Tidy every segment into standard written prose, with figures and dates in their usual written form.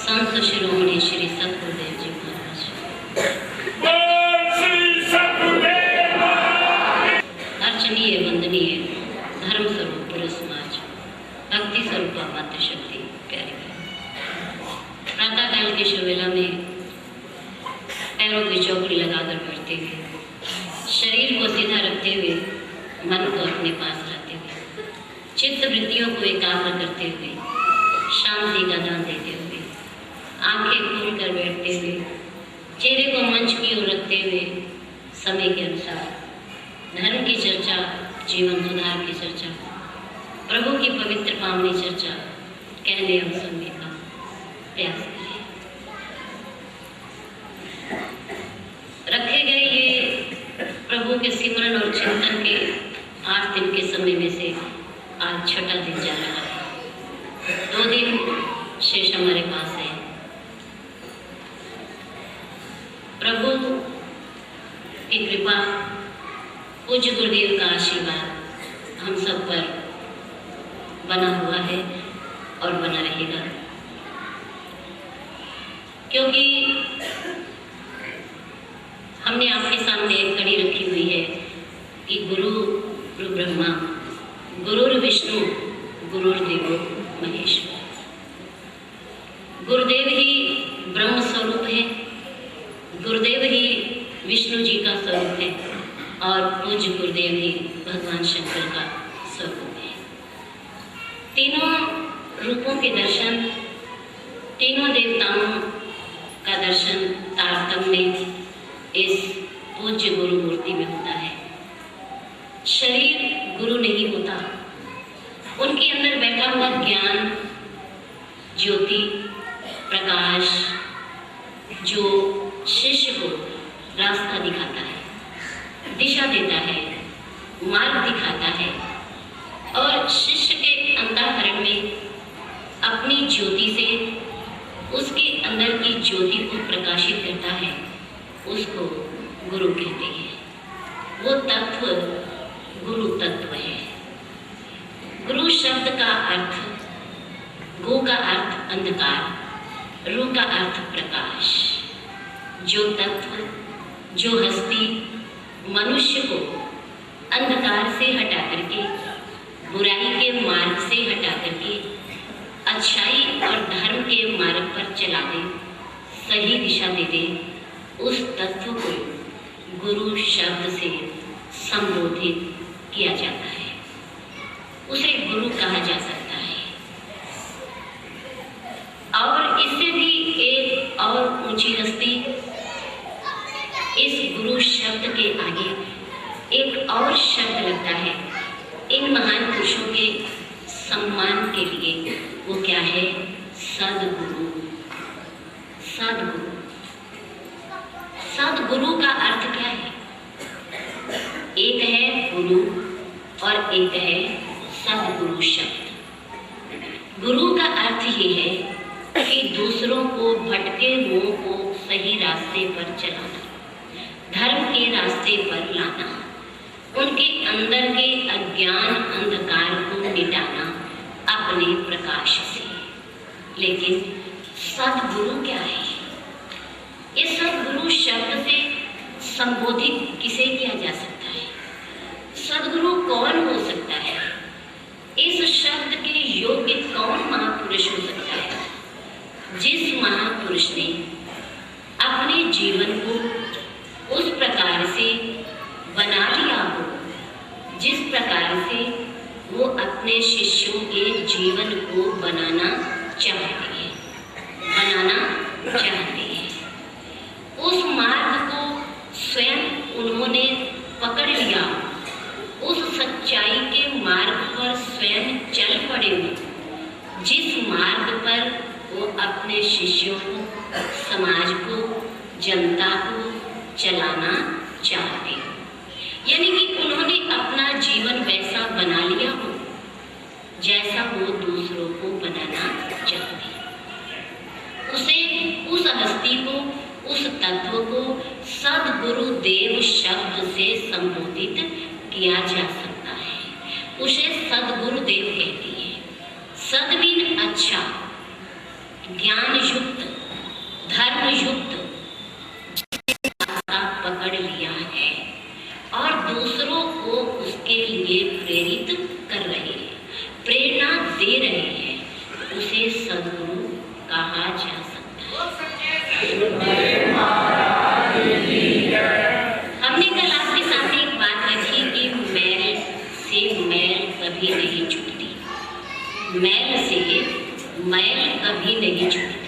संत शिरोमणि श्री सतगुरुदेव जी महाराज। अर्चनीय वंदनीय धर्म स्वरूप पूरे समाज भक्ति स्वरूप मातृशक्ति प्यारी प्रातः काल की शुभवेला में पैरों की चौकड़ी लगाकर बैठते हुए शरीर को सीधा रखते हुए मन को अपने पास रखते हुए चित्त वृत्तियों को एकाग्र करते हुए शांति का दान देते हुए आंखें खोल कर बैठते हुए चेहरे को मंच की ओर रखते हुए समय के अनुसार धर्म की चर्चा, जीवन सुधार की चर्चा, प्रभु की पवित्र पावनी चर्चा कहने एवं सुनने का प्रयास करें। रखे गए ये प्रभु के सिमरन और चिंतन के 8 दिन के समय में से आज छठा दिन जा रहा है। 2 दिन शेष हमारे पास है। प्रभु की कृपा, पूज्य गुरुदेव का आशीर्वाद हम सब पर बना हुआ है और बना रहेगा, क्योंकि हमने आपके सामने एक कड़ी रखी हुई है कि गुरु ब्रह्मा गुरुर् विष्णु गुरुर्देवो महेश्वर। गुरुदेव ही ब्रह्म स्वरूप है, गुरुदेव ही विष्णु जी का स्वरूप है और पूज्य गुरुदेव ही भगवान शंकर का स्वरूप है। तीनों रूपों के दर्शन, तीनों देवताओं का दर्शन तारतम्य इस पूज्य गुरु मूर्ति में होता है। शरीर गुरु नहीं होता, उनके अंदर बैठा हुआ ज्ञान, ज्योति, प्रकाश, जो शिष्य को रास्ता दिखाता है, दिशा देता है, मार्ग दिखाता है और शिष्य के अंतःकरण में अपनी ज्योति से उसके अंदर की ज्योति को प्रकाशित करता है, उसको गुरु कहते हैं। वो तत्व गुरु तत्व है। गुरु शब्द का अर्थ, गो का अर्थ अंधकार, रू का अर्थ प्रकाश। जो तत्व, जो हस्ती मनुष्य को अंधकार से हटा करके, बुराई के मार्ग से हटा करके अच्छाई और धर्म के मार्ग पर चला दे, सही दिशा दे दे, उस तत्व को गुरु शब्द से संबोधित किया जाता है, उसे गुरु कहा जा सकता है। और इससे भी एक और ऊंची हस्ती, इस गुरु शब्द के आगे एक और शब्द लगता है इन महान पुरुषों के सम्मान के लिए। वो क्या है? सदगुरु। सदगुरु, सदगुरु का अर्थ क्या है? एक है गुरु और एक है सदगुरु शब्द। गुरु का अर्थ ये है कि दूसरों को भटके मुंह को सही रास्ते पर चलाना, धर्म के रास्ते पर लाना, उनके अंदर के अज्ञान अंधकार को मिटाना अपने प्रकाश से। लेकिन सदगुरु क्या है? इस सदगुरु शब्द से संबोधित किसे किया जा सकता है? सदगुरु कौन हो सकता है? इस शब्द के योग्य कौन महापुरुष हो सकता है? जिस महापुरुष ने अपने जीवन को उस प्रकार से बना लिया हो जिस प्रकार से वो अपने शिष्यों के जीवन को बनाना चाहते हैं, उस मार्ग को स्वयं उन्होंने पकड़ लिया, उस सच्चाई के मार्ग पर स्वयं चल पड़े हो, जिस मार्ग पर वो अपने शिष्यों को, समाज को, जनता को चलाना चाहते हो। यानी कि उन्होंने अपना जीवन वैसा बना लिया हो जैसा वो दूसरों को बनाना चाहते हैं। उस हस्ती को, उस तत्व को सदगुरुदेव शब्द से संबोधित किया जा सकता है। उसे सदगुरुदेव कहती है। सदबिन अच्छा, ज्ञान युक्त, धर्म युक्त पकड़ लिया है और दूसरों को उसके लिए प्रेरित कर रहे हैं, प्रेरणा दे रहे हैं, उसे सदगुरु कहा जा सकता है। हमने कल आपके सामने एक बात रखी कि मैल से मैल कभी नहीं छूटती, मैल से मैल कभी नहीं छूटती।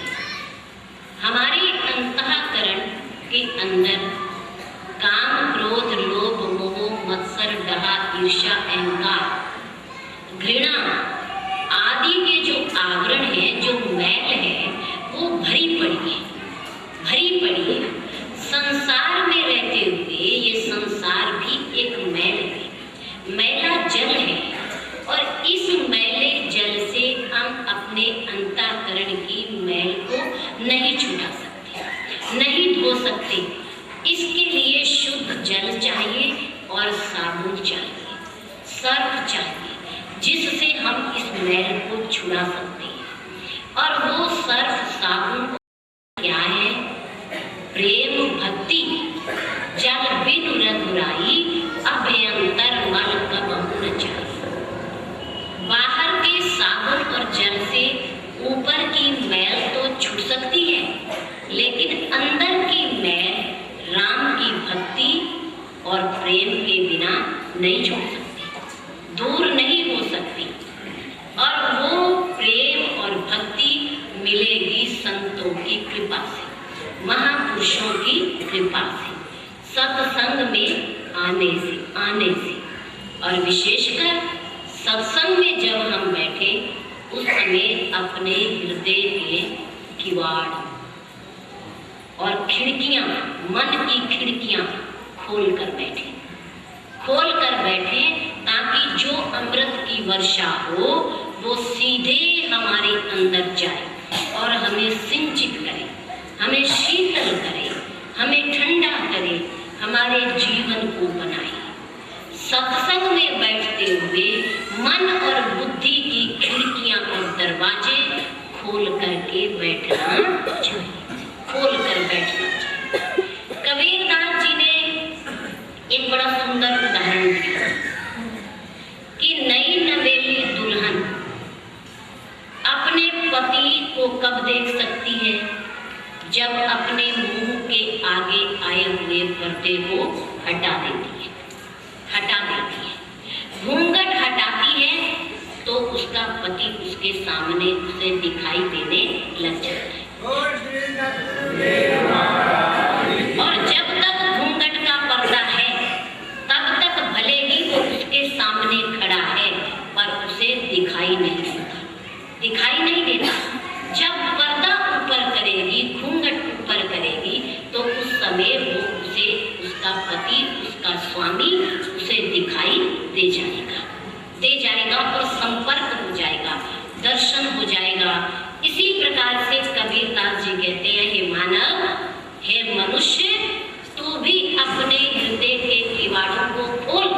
हमारे अंतःकरण के अंदर काम, क्रोध, लोभ, मोह, मत्सर, डहा, ईर्ष्या, अहंकार, घृणा आदि के जो आवरण है, जो मैल है, वो भरी पड़ी है। संसार में रहते हुए ये संसार भी एक मैल है, मैला जल है और इस मैले जल से हम अपने अंतःकरण की मैल को नहीं छुटा सकते, नहीं धो सकते। इसके लिए शुद्ध जल चाहिए और साबुन चाहिए, सर्फ चाहिए, जिससे हम इस मैल को छुड़ा सकते हैं। और वो सर्फ साबुन क्या है? प्रेम भक्ति। जल बिन रघुराई अभयंतर मल कबहु न जाई। बाहर के साबुन और जल से ऊपर की मैल तो छूट सकती है, लेकिन अंदर की मैल राम की भक्ति और प्रेम के बिना नहीं छूट सकती, दूर नहीं हो सकती। और वो प्रेम और भक्ति मिलेगी संतों की कृपा से, महापुरुषों की कृपा से, सत्संग में आने से। और विशेषकर सत्संग में जब हम बैठे उस समय अपने हृदय के किवाड़ और खिड़कियां, मन की खिड़कियां खोल कर बैठे, खोल कर बैठे, ताकि जो अमृत की वर्षा हो वो सीधे हमारे अंदर जाए और हमें सिंचित करे, हमें शीतल करे, हमें ठंडा करे, हमारे जीवन को बनाए। सत्संग में बैठते हुए मन और बुद्धि की खिड़कियां और दरवाजे खोल करके बैठना चाहिए, खोल कर बैठना चाहिए। कबीरदास जी ने एक बड़ा सुंदर उदाहरण दिया कि नई नवेली दुल्हन अपने पति को कब देख सकती है? जब अपने मुंह के आगे आए हुए पर्दे को हटा देती है, हटा देती है, घूंघट हटाती है, तो उसका पति उसके सामने उसे दिखाई देने लग जाता है। और जब तक घूंघट का पर्दा है तब तक भले ही वो उसके सामने खड़ा है पर उसे दिखाई नहीं देता, दिखाई नहीं देता। जब पर्दा ऊपर करेगी, घूंघट ऊपर करेगी, तो उस समय वो उसे, उसका पति, उसका स्वामी उसे दिखाई दे जाएगा, दे जाएगा और संपर्क हो जाएगा, दर्शन हो जाएगा। इसी प्रकार से कबीरदास जी कहते हैं, हे मानव, हे मनुष्य, तू भी अपने हृदय के किवाड़ों को खोल,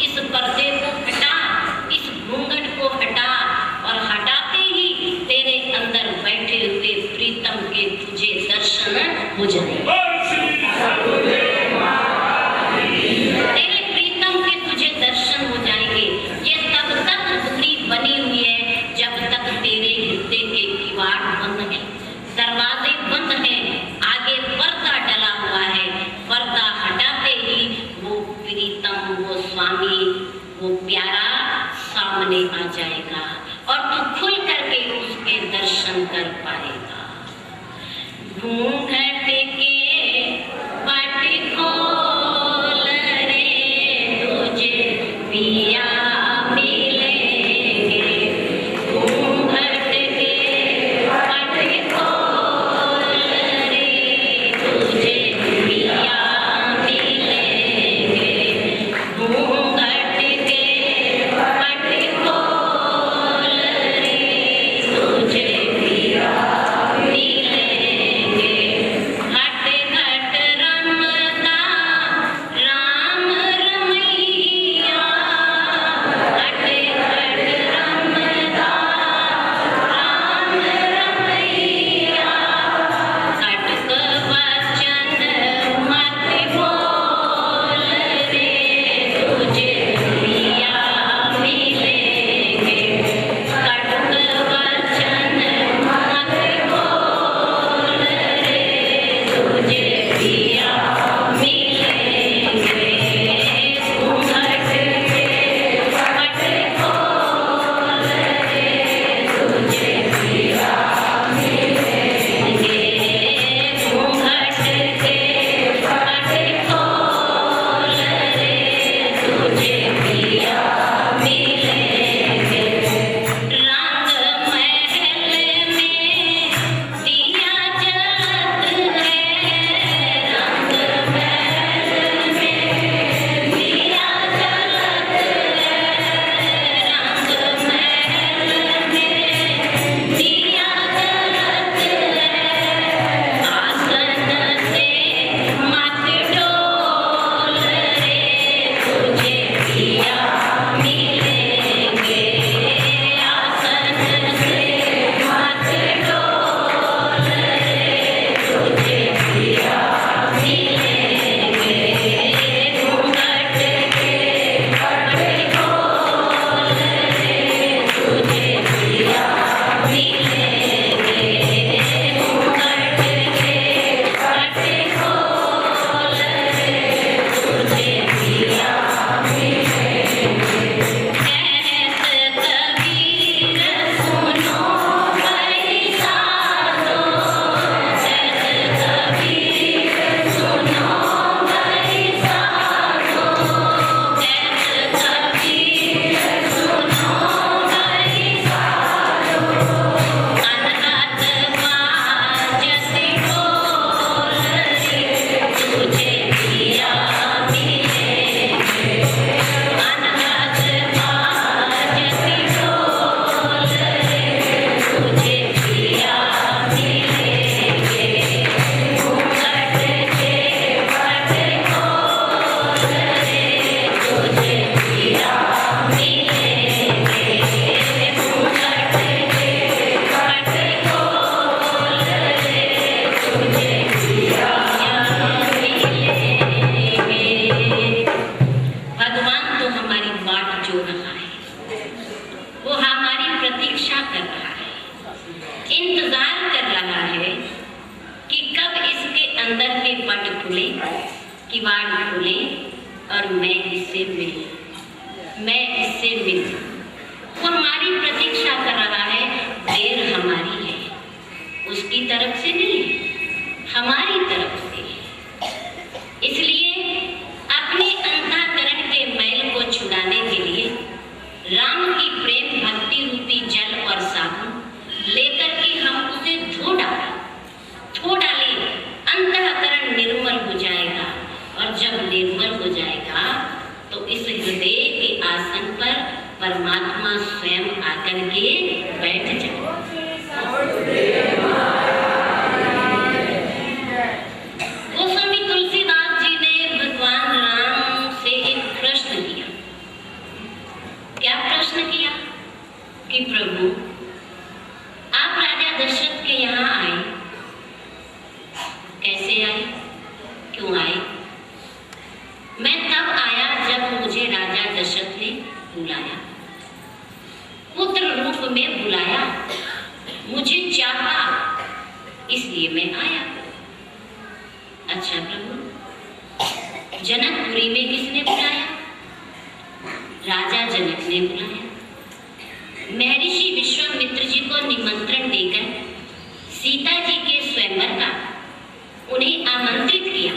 इस पर्दे को हटा, इस घूंघट को हटा, और हटाते ही तेरे अंदर बैठे हुए प्रीतम के तुझे दर्शन हो जाएंगे। तेरे प्रीतम के तुझे दर्शन हो जाएंगे। ये तब तक दूरी बनी हुई है जब तक तेरे हृदय के किवाड़ बंद है, दरवाजे बंद हैं, आगे पर्दा डला हुआ है। पर्दा हटाते ही वो प्रीतम, वो स्वामी, वो प्यारा सामने आ जाएगा और तू खुल करके उसके दर्शन कर पाएगा। घूंघट के पट अंदर के पट खुले, किवाड़ खुले और मैं इससे मिलूं। वो हमारी प्रतीक्षा कर रहा है, देर हमारी है, उसकी तरफ से नहीं, हमारी तरफ से। इसलिए अपने अंतःकरण के मैल को छुड़ाने के लिए राम की प्रेम भक्ति रूपी जल और साबुन लेकर के हम उसे धो डालें, अंतःकरण निर्मल हो जाएगा। और जब निर्मल हो जाएगा तो इस हृदय के आसन पर परमात्मा स्वयं आकर के बैठ जाएगा। गोस्वामी तुलसीदास जी ने भगवान राम से एक प्रश्न किया। क्या प्रश्न किया? कि प्रभु, आप राजा दशरथ के यहाँ आए, कैसे आए, क्यों आए? मैं तब आया जब मुझे राजा दशरथ ने बुलाया, पुत्र रूप में बुलाया, मुझे चाहा, इसलिए मैं आया। अच्छा प्रभु, जनकपुरी में किसने बुलाया? राजा जनक ने बुलाया। महर्षि विश्वामित्र जी को निमंत्रण देकर सीता जी के स्वयंवर का उन्हें आमंत्रित किया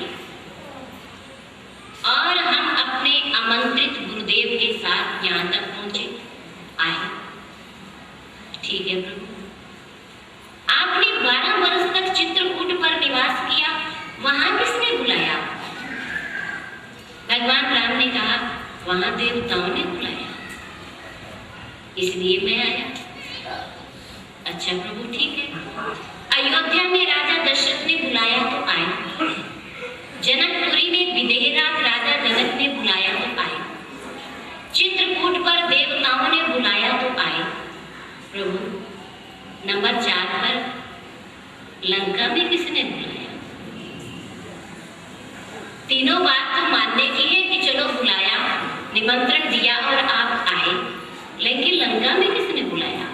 और हम अपने आमंत्रित गुरुदेव के साथ यहाँ तक पहुंचे, आए। ठीक है प्रभु, आपने 12 वर्ष तक चित्रकूट पर निवास किया, वहां किसने बुलाया? भगवान राम ने कहा, वहां देवताओं ने बुलाया, इसलिए मैं आया। अच्छा प्रभु ठीक है, अयोध्या में राजा दशरथ ने बुलाया तो आए, जनकपुरी में विदेहराज राजा जनक ने बुलाया तो आए, चित्रकूट पर देवताओं ने बुलाया तो आए। प्रभु नंबर 4 पर लंका में किसने बुलाया? तीनों बात तो मानने की है कि चलो बुलाया, निमंत्रण दिया और आप आए, लेकिन लंका में किसने बुलाया?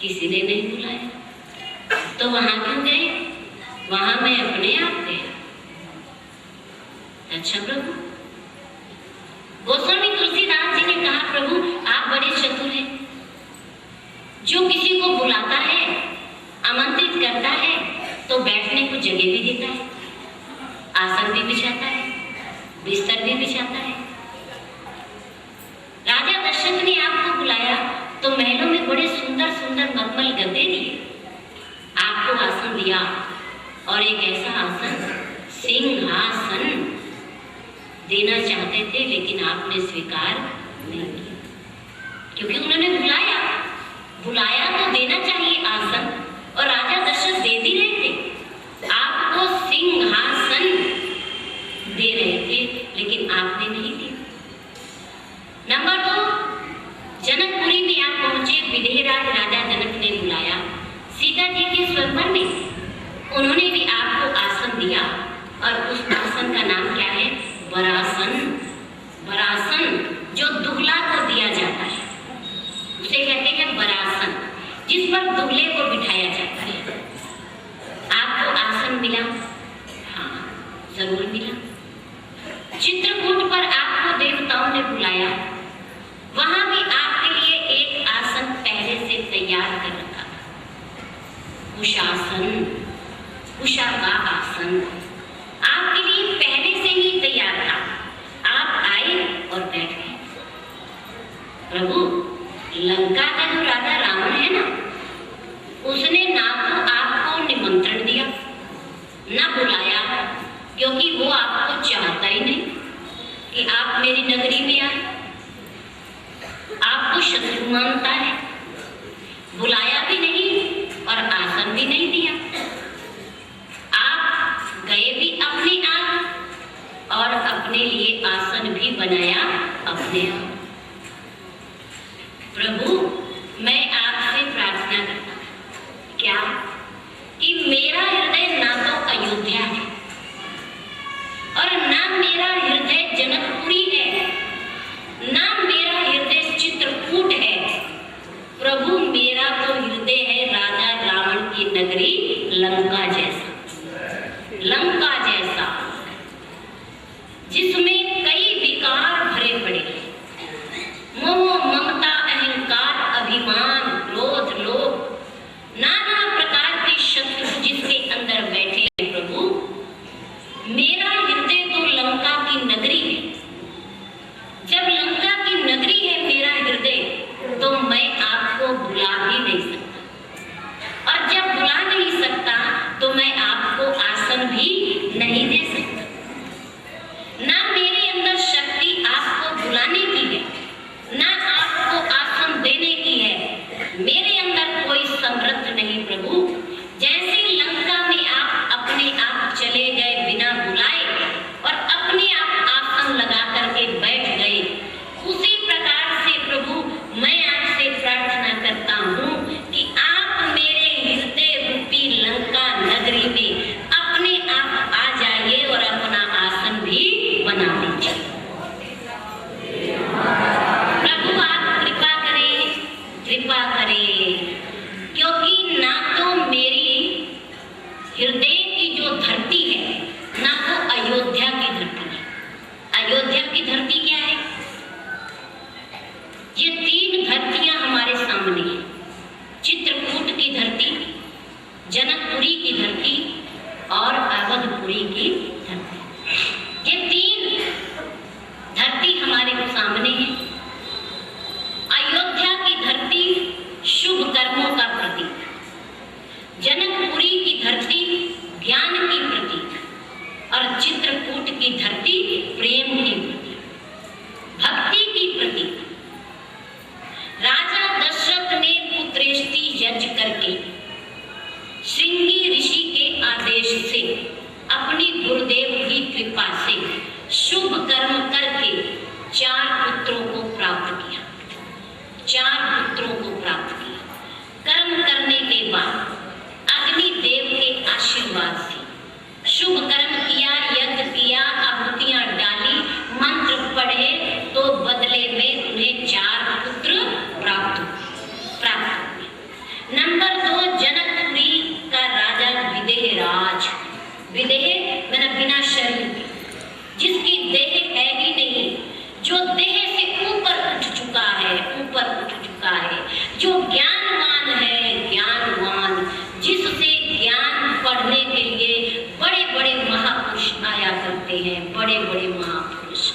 किसी ने नहीं बुलाया। तो वहां क्यों गए? वहां मैं अपने आप गया। अच्छा प्रभु, गोस्वामी तुलसीदास जी ने कहा, प्रभु आप बड़े चतुर हैं, जो किसी को बुलाता है, आमंत्रित करता है तो बैठने को जगह भी देता है, आसन भी बिछाता है, बिस्तर भी बिछाता है। राजा दशरथ ने आपको बुलाया तो महलों में बड़े सुंदर सुंदर मखमल गद्दे दिए, आपको आसन दिया, और एक ऐसा आसन सिंहासन देना चाहते थे, लेकिन आपने स्वीकार नहीं किया, क्योंकि उन्होंने बुलाया तो देना चाहिए आसन, और राजा दशरथ दे भी रहे थे, आपको सिंहासन दे रहे थे, लेकिन आपने नहीं दिया। नंबर 2, जनकपुरी में आप पहुंचे, विदेहराज राजा जनक ने बुलाया, सीता जी के स्वयंवर में उन्होंने भी आपको आसन दिया, और उस आसन का नाम क्या है? बरासन, जो दुल्हा को दिया जाता है, उसे कहते हैं बरासन, जिस पर दुल्हे को बिठाया जाता है। आपको आसन मिला? हाँ जरूर मिला। चित्रकूट पर आपको देवताओं ने बुलाया, वहां भी आपके लिए एक आसन पहले से तैयार कर रखा था, उषा का आसन आपके लिए पहले से ही तैयार था। आप आए और बैठ गए। प्रभु लंका का जो राजा रावण है ना, उसने ना तो आपको निमंत्रण दिया, ना बुलाया, क्योंकि वो आपको चाहता ही नहीं कि आप मेरी नगरी में आए, आपको शत्रु मानता है, बुलाया भी नहीं और आसन भी नहीं दिया। आप गए भी अपने आप और अपने लिए आसन भी बनाया अपने आप। प्रभु मैं आपसे प्रार्थना करता हूं, क्या कि मेरा हृदय ना तो अयोध्या है और ना मेरा हृदय जनकपुरी है, ना मेरा हृदय चित्रकूट है। प्रभु मेरा तो हृदय है राजा रावण की नगरी लंका जैसा। जो धरती है ना, वो अयोध्या की धरती है। अयोध्या की धरती क्या है? ये तीन धरतियां हमारे सामने हैं। चित्रकूट की धरती, जनकपुरी की धरती और अवधपुरी की धरती। ये तीन धरती हमारे सामने है। अयोध्या की धरती शुभ कर्मों का प्रतीक, जनकपुरी की धरती ज्ञान की प्रतीक और चित्रकूट की धरती प्रेम की प्रतीक, भक्ति की प्रतीक। राजा दशरथ ने पुत्रेष्टि यज्ञ करके श्रृंगी ऋषि के आदेश से अपनी गुरुदेव की कृपा से शुभ कर्म करके 4 पुत्रों को प्राप्त किया। 4 पुत्रों को प्राप्त किया। कर्म करने के बाद अग्निदेव के आशीर्वाद से शुभ कर्म किया, यज्ञ किया, आहुतियां डाली, मंत्र पढ़े, तो बदले में उन्हें 4 पुत्र प्राप्त हुए। नंबर 2, जनकपुरी का राजा विदेह राज। विदेह मैंने बिना शरीर, जिसकी देह है ही नहीं, जो देह से ऊपर उठ चुका है, जो ज्ञानवान है, ज्ञानवान, जिससे ज्ञान पढ़ने के लिए बड़े बड़े महापुरुष आया करते हैं। बड़े बड़े महापुरुष।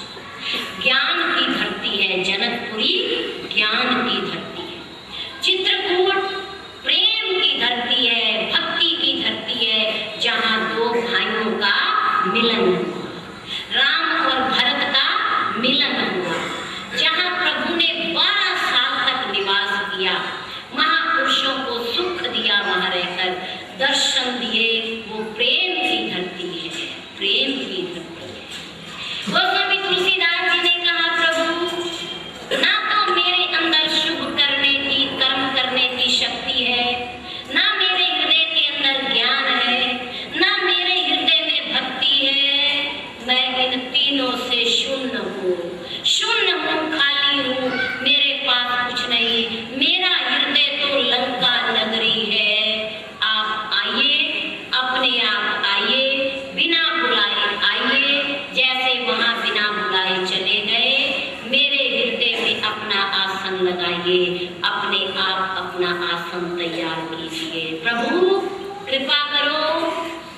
ज्ञान की धरती है जनकपुरी, ज्ञान की धरती है। चित्रकूट प्रेम की धरती है, भक्ति की धरती है, जहाँ 2 भाइयों का मिलन हुआ, राम और भरत का मिलन हुआ, जहाँ प्रभु ने 12 साल तक निवास किया, महापुरुषों को सुख दिया, वहाँ रहकर दर्शन दिए। वो प्रेम की धरती है, प्रेम की धरती है। गोस्वामी तुलसीदास जी ने कहा, प्रभु ना तो मेरे अंदर शुभ कर्म करने की शक्ति है, ना मेरे हृदय के अंदर ज्ञान है, ना मेरे हृदय में भक्ति है। मैं इन तीनों से शून्य हूँ, खाली हूँ, मेरे पास कुछ नहीं। मेरा हृदय तो लंका नगरी है। आप आइए, अपने आप आइए, बिना बुलाए आइए। जैसे वहाँ बिना बुलाए चले गए, मेरे हृदय में अपना आसन लगाइए, अपने आप अपना आसन तैयार कीजिए। प्रभु कृपा करो,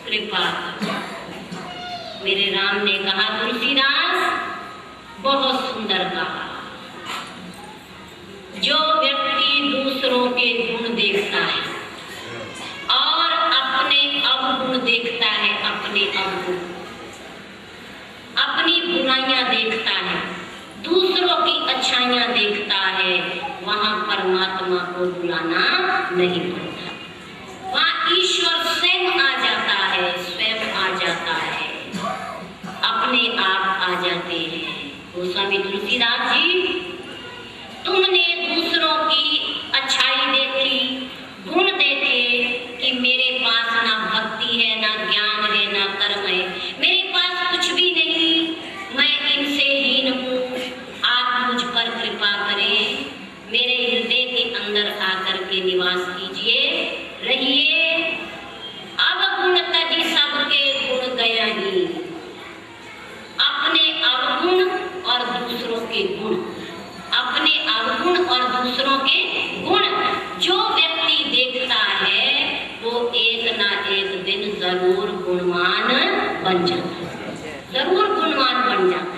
कृपा करो। मेरे राम ने कहा, तुलसीदास बहुत सुंदर कहा, जो व्यक्ति दूसरों के गुण देखता है और अपने अवगुण देखता है, अपने अवगुण, अपनी बुराइयां देखता है, दूसरों की अच्छाइयां देखता है, वहां परमात्मा को बुलाना नहीं पड़ता। वहां ईश्वर स्वयं आ जाता है, स्वयं आ जाता है, अपने आप आ जाते हैं। गोस्वामी तुलसीदास जी, तुमने दूसरों की अच्छाई देखी, गुण देखे कि मेरे पास ना भक्ति है, ना ज्ञान है, ना कर्म है, मेरे पास कुछ भी नहीं, मैं इनसे हीन हूँ। आप मुझ पर कृपा करें, मेरे हृदय के अंदर आकर के निवास कीजिए, रहिए। अवगुण तजी सबके गुण गया ही, अपने अवगुण और दूसरों के गुण, अपने अवगुण और दूसरों के गुण जो व्यक्ति देखता है, वो एक ना एक दिन जरूर गुणवान बन जाता है, जरूर गुणवान बन जाता है।